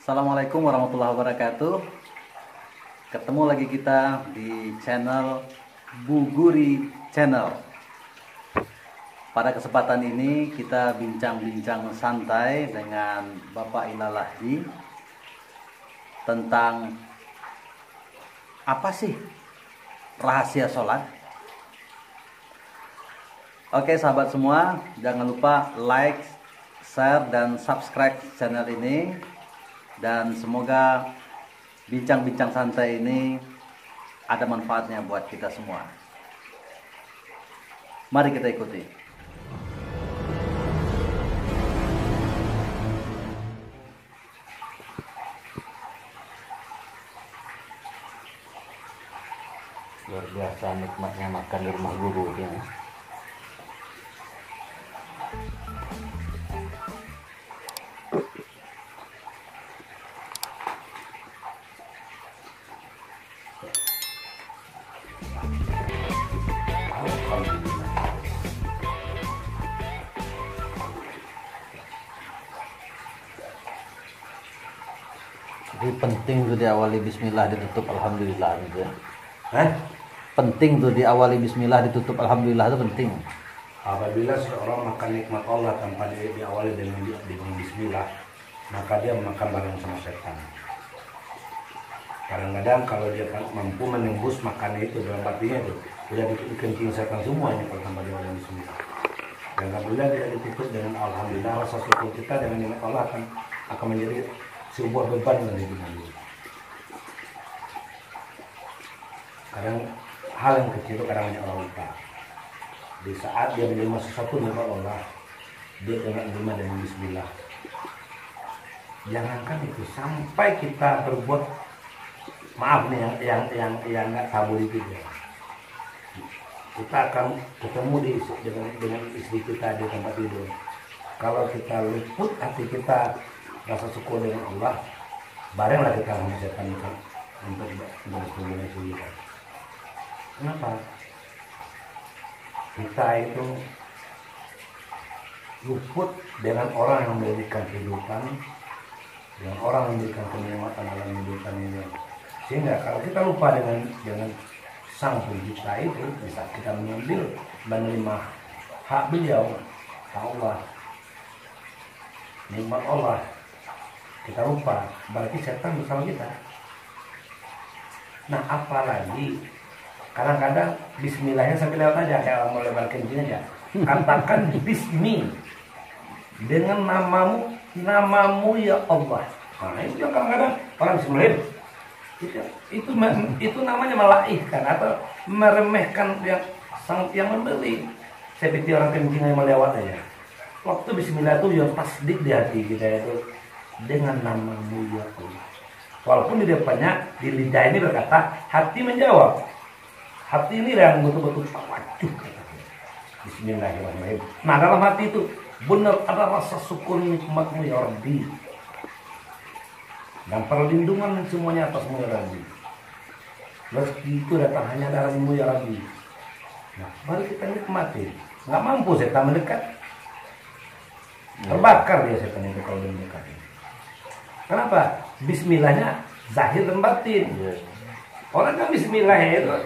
Assalamualaikum warahmatullahi wabarakatuh. Ketemu lagi kita di channel Buguri Channel. Pada kesempatan ini kita bincang-bincang santai dengan Bapak Ilalahdi tentang apa sih rahasia sholat. Oke sahabat semua, jangan lupa like, share, dan subscribe channel ini. Dan semoga bincang-bincang santai ini ada manfaatnya buat kita semua. Mari kita ikuti. Luar biasa nikmatnya makan di rumah guru ya. Jadi penting tuh diawali bismillah, ditutup alhamdulillah gitu ya. Penting tuh diawali bismillah, ditutup alhamdulillah, itu penting. Apabila seorang makan nikmat Allah tanpa diawali dengan bismillah, maka dia makan bareng sama setan. Kadang-kadang kalau dia mampu menembus makannya itu dalam batinnya itu, sudah dikencing setan semuanya kalau tanpa diawali bismillah. Dan apabila dia ditutup dengan alhamdulillah, rasa syukur kita dengan nikmat Allah akan menjadi sebuah beban dari diri. Kadang hal yang kecil kadang banyak orang lupa. Di saat dia menerima sesuatu dari Allah, dia jangan menerima dengan bismillah. Jangankan itu, sampai kita berbuat maaf nih yang nggak tabu itu ya. Kita akan ketemu dengan istri kita di tempat tidur. Kalau kita luput hati kita rasa syukur dengan Allah, baranglah kita mengucapkan untuk berhubungan kita. Kenapa? Kita itu luput dengan orang yang memberikan kehidupan, dengan orang yang memberikan kenikmatan dalam kehidupan ini. Sehingga kalau kita lupa dengan sang pencipta itu, bisa kita mengambil menerima hak beliau, hak Allah, nikmat Allah, kita lupa, berarti setan bersama kita. Nah apalagi kadang-kadang bismillahnya sampai lewat aja, kayak mau lebar kencing aja. Katakan bismi dengan namamu ya Allah. Nah itu yang kadang-kadang orang bismillah itu namanya melaikan atau meremehkan yang membeli. Seperti orang kencing yang melewat aja. Waktu bismillah itu ya tasdik di hati kita itu, dengan namamu ya Allah. Walaupun di depannya, di lidah ini berkata, hati menjawab. Hati ini yang betul-betul tawajuh. Bismillahirrahmanirrahim. Nah dalam hati itu benar ada rasa syukur nikmatmu ya Rabbi. Dan perlindungan semuanya atasmu ya Rabbi. Rezeki itu datang hanya darimu ya Rabbi. Nah baru kita nikmati. Nggak mampu setan mendekat. Terbakar dia setan itu kalau dia mendekat. Kenapa? Bismillahnya zahir dan batin. Orang kan bismillahnya itu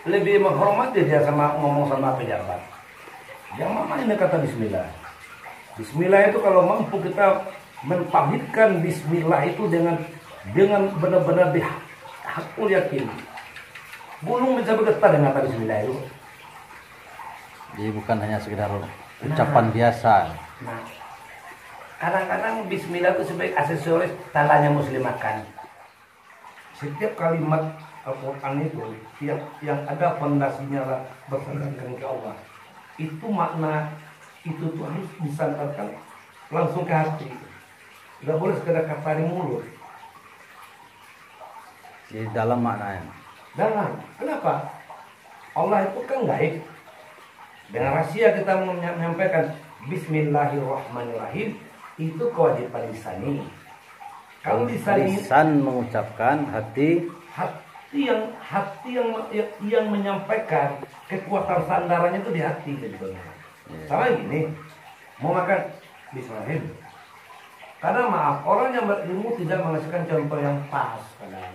lebih menghormati dia sama ngomong sama pejabat. Yang mana ini kata bismillah? Bismillah itu kalau mampu kita mentauhidkan bismillah itu dengan benar-benar hakul yakin. Gunung bisa bergetar dengan kata bismillah itu. Jadi bukan hanya sekedar ucapan biasa. Nah, kadang-kadang bismillah itu sebagai aksesoris tandanya muslim makan. Setiap kalimat Al-Quran itu yang ada fondasinya bersandarkan ke Allah, itu makna itu tuh harus disandarkan langsung ke hati. Tidak boleh sekedar kata di mulut. Di dalam maknanya. Dalam. Kenapa? Allah itu kan gaib. Dengan rahasia kita menyampaikan Bismillahirrahmanirrahim, itu kewajiban lisani. Kalau lisan mengucapkan, hati yang menyampaikan kekuatan sandarannya itu di hati. Sama gini, mau makan Bismillahirrahmanirrahim. Karena maaf, orang yang berilmu tidak menghasilkan contoh yang pas. Kadang.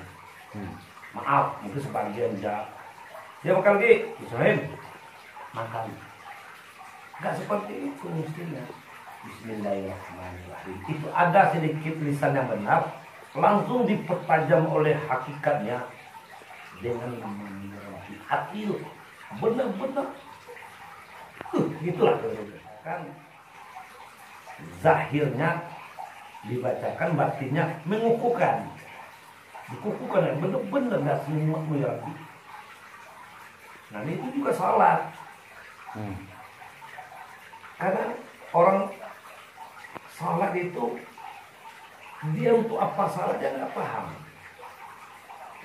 Maaf, mungkin sebagian dia makan lagi, Israel makan. Gak seperti itu mestinya. Bismillahirrahmanirrahim. Itu ada sedikit lisan yang benar, langsung dipertajam oleh hakikatnya dengan menyerahkan hati itu. Benar-benar. Gitulah kan. Zahirnya dibacakan, batinnya mengukuhkan. Dikukuhkan dan benar-benar nggak semua mengerti. Nah itu juga salah. Karena orang salat itu dia untuk apa salat dia nggak paham.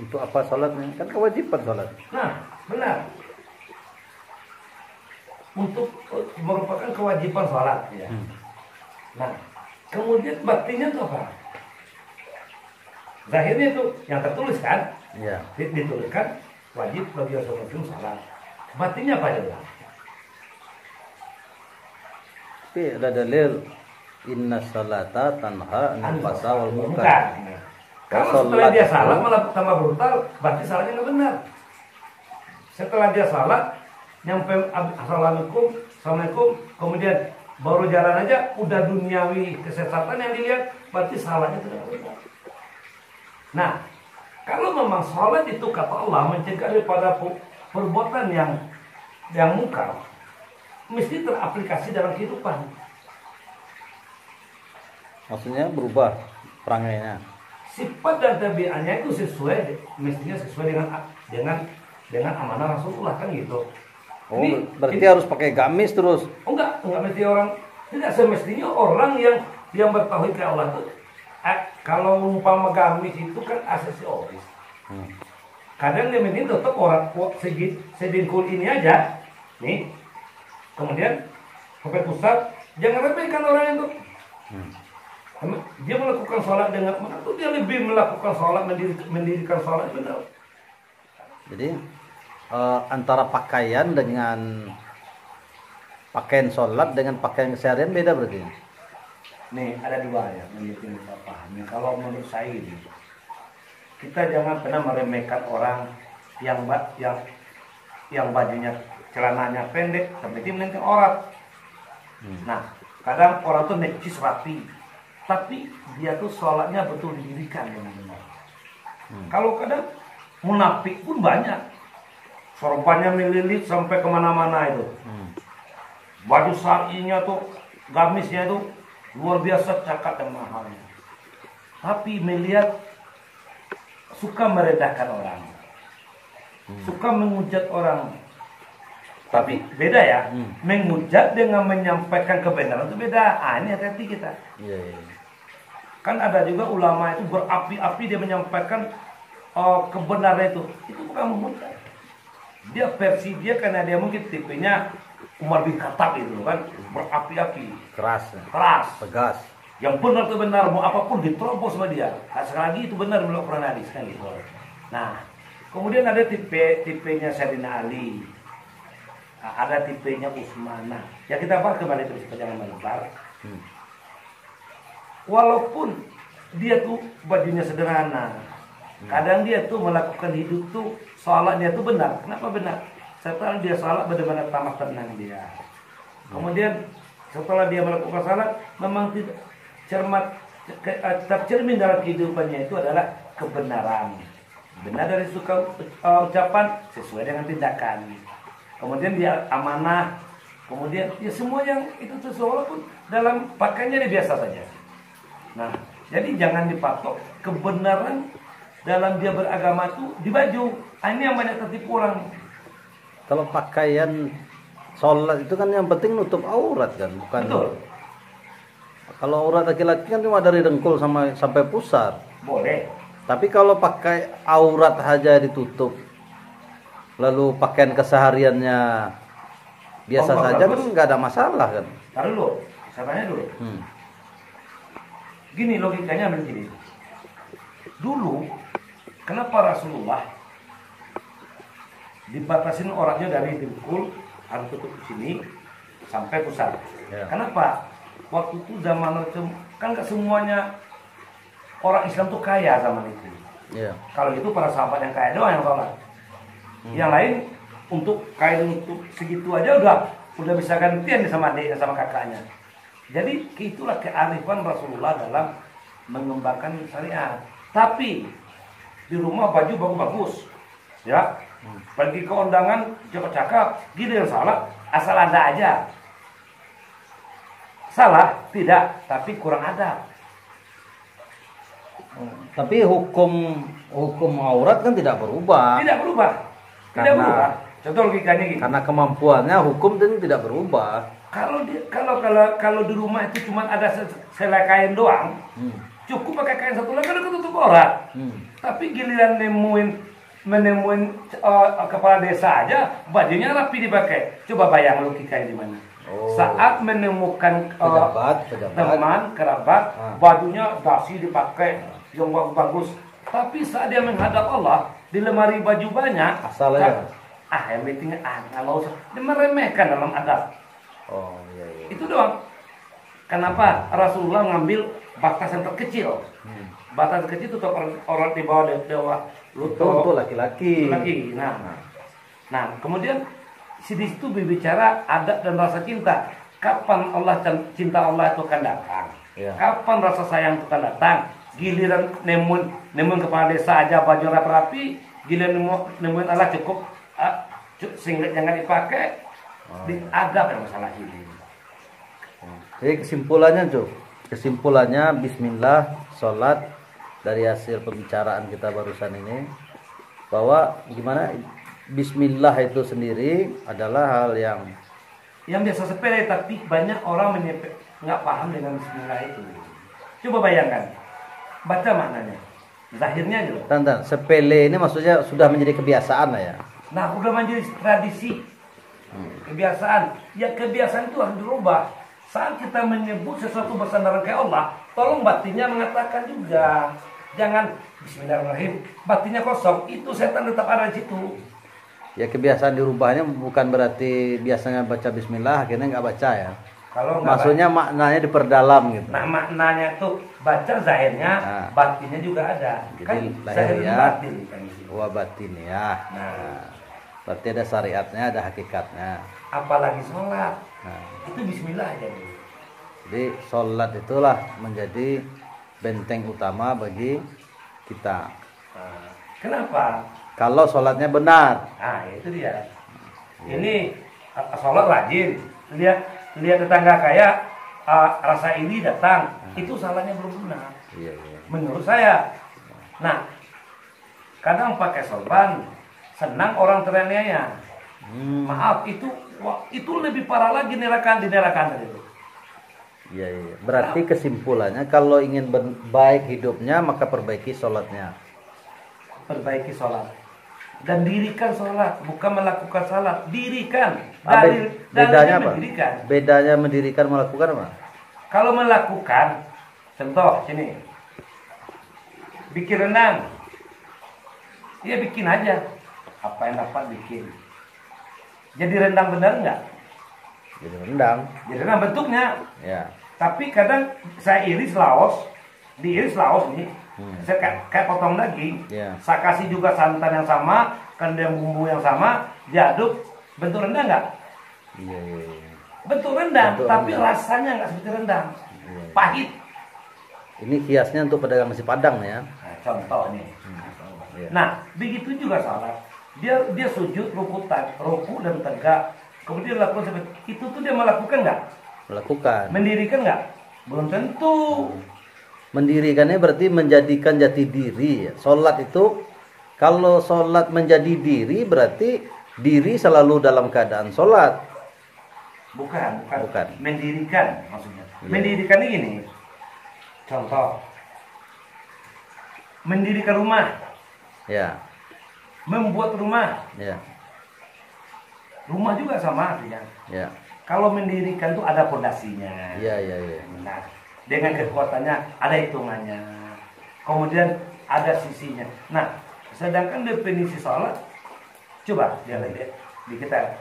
Untuk apa salatnya? Kan kewajiban salat. Nah benar. Untuk merupakan kewajiban salat ya. Nah kemudian batinnya itu apa? Zahirnya itu yang tertulis kan? Iya. Dituliskan wajib bagi orang muslim salat. Batinnya apa ya? Tapi ada dalil inna salata tanha anil fahsya wal munkar. Kalau setelah dia salat malah tambah brutal, berarti salahnya nggak benar. Setelah dia salat, nyampe assalamualaikum, kemudian baru jalan aja, udah duniawi kesesatan yang dilihat, berarti salahnya tidak benar. Nah, kalau memang salat itu kata Allah mencegah daripada perbuatan yang mungkar, mesti teraplikasi dalam kehidupan. Maksudnya berubah perangainya. Sifat dan tabiatnya itu mestinya sesuai dengan amanah Rasulullah kan gitu. Oh, berarti harus pakai gamis terus. Enggak mesti orang, tidak semestinya orang yang bertauhid ke Allah itu kalau umpama gamis itu kan aksesoris. Kadang dia ini tetap orang sedengkul ini aja, nih. Kemudian sampai pusat, jangan remehkan orang itu. Dia melakukan sholat dengan mana tuh dia lebih melakukan sholat mendirikan sholat benar. Jadi antara pakaian dengan pakaian sholat dengan pakaian keseharian beda berarti. Nih ada dua ya menurut kita pahami. Kalau menurut saya ini, kita jangan pernah meremehkan orang yang bajunya celananya pendek seperti menengking orang. Nah kadang orang tuh necis rapi, tapi dia tuh sholatnya betul didirikan dengan benar. Kalau kadang munafik pun banyak, sorbannya melilit sampai kemana-mana itu. Baju syar'inya tuh, gamisnya itu luar biasa cakap dan mahalnya. Tapi melihat suka merendahkan orang, suka menghujat orang. Tapi beda ya, menghujat dengan menyampaikan kebenaran itu beda. Ini hati-hati kita. Kan ada juga ulama itu berapi-api dia menyampaikan kebenaran itu bukan menghujat. Dia versi dia karena dia mungkin tipenya Umar bin Khattab itu kan berapi-api, keras, tegas. Yang benar itu benar, mau apapun diterobos sama dia. Sekali lagi itu benar menurut Quran hadis kan gitu. Nah, kemudian ada tipenya Sayyidina Ali. Ada tipenya Utsman. Nah, ya kita bahas kembali terus jangan melebar. Walaupun dia tuh bajunya sederhana, kadang dia tuh melakukan hidup tuh sholatnya tuh benar. Kenapa benar? Setelah dia salat benar-benar tamak tenang dia. Kemudian setelah dia melakukan salat memang tidak tercermin dalam kehidupannya itu adalah kebenaran. Benar dari suka ucapan sesuai dengan tindakan. Kemudian dia amanah. Kemudian ya semua yang itu sesuai walaupun dalam pakaiannya dia biasa saja. Nah, jadi jangan dipatok kebenaran dalam dia beragama itu di baju. Ini yang banyak tertipu orang. Kalau pakaian sholat itu kan yang penting nutup aurat kan, bukan? Betul. Kalau aurat laki-laki kan cuma dari dengkul sampai pusar. Boleh. Tapi kalau pakai aurat aja ditutup, lalu pakaian kesehariannya biasa saja kan nggak ada masalah kan? Taruh dulu, saya tanya dulu. Gini logikanya begini. Dulu kenapa Rasulullah dibatasin orangnya dari dengkul harus tutup di sini sampai pusat? Kenapa? Waktu itu zaman kan nggak semuanya orang Islam tuh kaya zaman itu. Iya. Kalau itu para sahabat yang kaya doang yang sholat. Yang lain untuk kain untuk segitu aja udah bisa gantian sama adiknya sama kakaknya. Jadi itulah kearifan Rasulullah dalam mengembangkan syariat. Tapi di rumah baju bagus-bagus, ya. Pergi ke undangan cakep-cakep, gitu yang salah, asal ada aja. Salah tidak, tapi kurang adab. Tapi hukum aurat kan tidak berubah. Tidak berubah. Tidak berubah. Contoh logikanya gini. Karena kemampuannya hukum itu tidak berubah. Kalau di rumah itu cuma ada selai kain doang, cukup pakai kain satu lagi udah ketutup aurat. Tapi giliran menemuin kepala desa aja bajunya rapi dipakai. Coba bayang logikanya di mana. Saat menemukan Pejabat. teman kerabat, bajunya dasi dipakai yang bagus-bagus. Tapi saat dia menghadap Allah di lemari baju banyak, Asal aja. yang penting kalau usah dia meremehkan dalam adab. Oh iya. Itu doang. Kenapa Rasulullah ngambil batas yang terkecil? Batas kecil itu orang di bawah lutut. Itu laki-laki. Nah, kemudian di situ berbicara adat dan rasa cinta. Kapan cinta Allah itu akan datang? Ya. Kapan rasa sayang itu akan datang? Giliran nemun kepala desa aja baju rapi, giliran nemuin Allah cukup singlet jangan dipakai. Diadab yang masalah ini. Jadi kesimpulannya Bismillah, sholat. Dari hasil pembicaraan kita barusan ini, bahwa gimana Bismillah itu sendiri adalah hal yang biasa sepele, tapi banyak orang nggak paham dengan Bismillah itu. Coba bayangkan, baca maknanya, zahirnya juga. Tantan, sepele ini maksudnya sudah menjadi kebiasaan lah ya. Nah, udah menjadi tradisi, kebiasaan. Ya kebiasaan itu harus dirubah. Saat kita menyebut sesuatu bersandaran ke Allah, tolong batinnya mengatakan juga. Jangan Bismillahirrahmanirrahim, batinnya kosong, itu setan tetap ada di situ. Ya kebiasaan dirubahnya bukan berarti biasanya baca Bismillah akhirnya nggak baca ya. Kalau maksudnya maknanya diperdalam gitu. Nah, maknanya tuh baca zahirnya, batinnya juga ada. Jadi Kan lahir ya, batin kan gitu. batin ya. Nah, berarti ada syariatnya, ada hakikatnya. Apalagi sholat, Nah, itu Bismillah aja dulu. jadi sholat itulah menjadi benteng utama bagi kita. Kenapa? Kalau sholatnya benar. Nah, itu dia. Ini sholat rajin. Lihat tetangga kaya, rasa ini datang. Itu salahnya belum benar. Iya. Menurut saya. Nah, kadang pakai sorban, senang orang teraniaya. Maaf, itu lebih parah lagi di neraka itu. Iya. Berarti kesimpulannya kalau ingin baik hidupnya maka perbaiki sholatnya. Perbaiki sholat dan dirikan sholat, bukan melakukan sholat. Dirikan. Bedanya apa? Mendirikan. Bedanya mendirikan melakukan apa? Kalau melakukan, contoh sini, bikin rendang, ya bikin aja. Apa yang dapat bikin. Jadi rendang benar nggak? Jadi rendang. Jadi rendang bentuknya. Ya. Tapi kadang saya iris laos, diiris laos nih, saya kayak potong daging, saya kasih juga santan yang sama, kemudian bumbu yang sama, diaduk, bentuk rendang nggak? Iya. Bentuk rendang, tapi rendang. rasanya nggak seperti rendang, pahit. Ini kiasnya untuk pedagang nasi Padang ya. Nah, contoh nih. Nah, begitu juga salat. Dia sujud, ruku dan tegak, kemudian lakukan seperti itu tuh dia melakukan nggak? Melakukan. Mendirikan nggak? Belum tentu. Mendirikannya berarti menjadikan jati diri. Sholat itu, kalau sholat menjadi diri berarti diri selalu dalam keadaan sholat. Bukan. Mendirikan maksudnya. Iya. Mendirikan ini. Contoh. Mendirikan rumah. Ya. Membuat rumah. Ya. Rumah juga sama artinya. Ya. Kalau mendirikan itu ada fondasinya. Iya. Nah, dengan kekuatannya ada hitungannya. Kemudian ada sisinya. Nah, sedangkan definisi sholat, coba dia lihat di kita.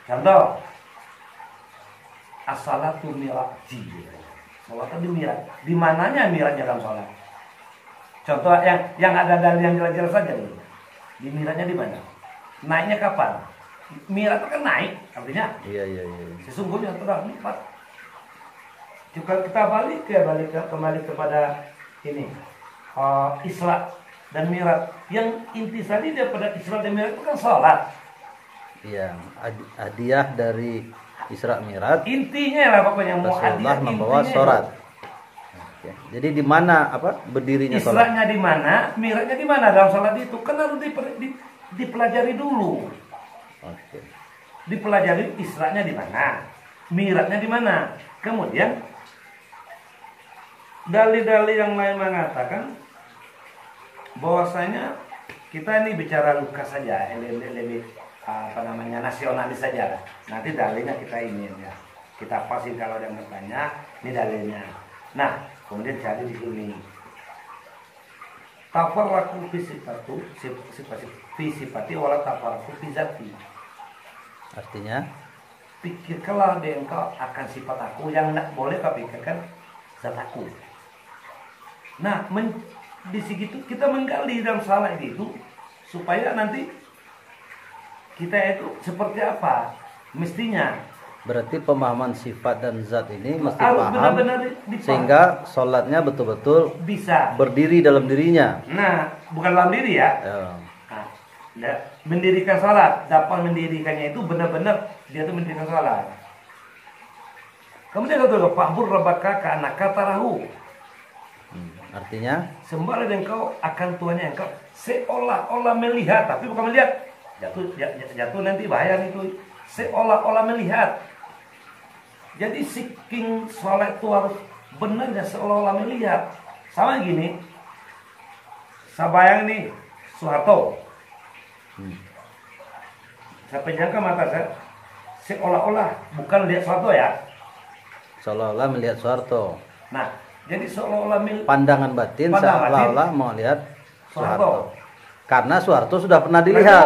Contoh, as-salatu mir'aji. sholat di mirat. Di mananya miratnya dalam sholat? Contoh yang ada dalil yang jelas-jelas saja dulu. Di miratnya di mana? Naiknya kapan? Mirat kan naik, artinya. Iya. Sesungguhnya telah nikmat. Jika kita kembali kepada ini Isra dan Mi'raj, yang intisari daripada Isra dan Mi'raj itu kan sholat. Iya, hadiah dari Isra Mi'raj. Intinya lah pokoknya mau Rasulullah hadiah membawa sholat. Oke. Jadi di mana berdirinya sholat? Isra'nya di mana, Mi'rajnya di mana dalam sholat itu kan harus dipelajari dulu. Oke. Dipelajari Isra'nya di mana, Mi'rajnya di mana. Kemudian dalil-dalil yang lain mengatakan bahwasanya kita ini bicara luka saja, lebih nasionalis saja. Nanti dalilnya kita ini ya. Kita pasin kalau ada yang bertanya, ini dalilnya. Nah, kemudian cari di sini. Tafarraqu fi sifati wala tafarraqu fi zati. Artinya, pikirkanlah deh engkau akan sifat aku, yang tidak boleh kau pikirkan zat aku. Nah, di situ kita menggali dalam salah itu supaya nanti kita itu seperti apa mestinya. berarti pemahaman sifat dan zat ini mesti Harus paham benar-benar dipaham. sehingga sholatnya betul-betul Bisa berdiri dalam dirinya. Nah, bukan dalam diri ya. Nah, mendirikan sholat, dapat mendirikannya itu benar-benar dia itu mendirikan sholat. Kemudian kata Fa'bur rabbaka ka'annaka tarahu. Artinya Sembahlah engkau akan Tuhannya, engkau seolah-olah melihat, tapi bukan melihat. Jatuh nanti bahaya itu. Seolah-olah melihat. Jadi seeking sholat itu harus benarnya seolah-olah melihat. Sama gini, saya bayang nih Soeharto. Saya pejamkan mata saya, seolah-olah bukan lihat Soeharto ya. seolah-olah melihat Soeharto. Nah, jadi seolah-olah Pandangan batin seolah-olah mau lihat Soeharto. Karena Soeharto sudah pernah dilihat.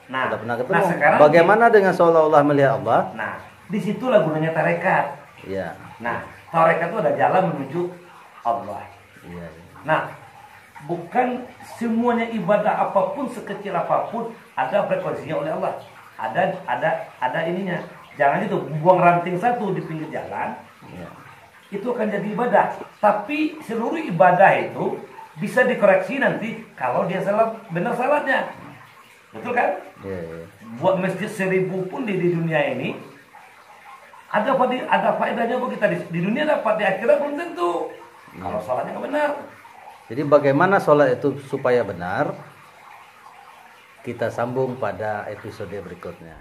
Nah, sudah pernah ketemu. nah sekarang bagaimana dengan seolah-olah melihat Allah? Nah, disitulah gunanya tarekat. Iya. Nah, tarekat itu ada jalan menuju Allah. Iya. Nah, bukan semuanya ibadah apapun sekecil apapun ada frekuensinya oleh Allah. Ada ininya. Jangan itu buang ranting satu di pinggir jalan. Iya. Itu akan jadi ibadah. Tapi seluruh ibadah itu bisa dikoreksi nanti kalau dia salah, benar salahnya. Betul kan? Iya. Buat masjid 1000 pun di dunia ini ada faedahnya buat kita di dunia, dapat di akhirat belum tentu. Kalau sholatnya nggak benar. Jadi bagaimana sholat itu supaya benar? Kita sambung pada episode berikutnya.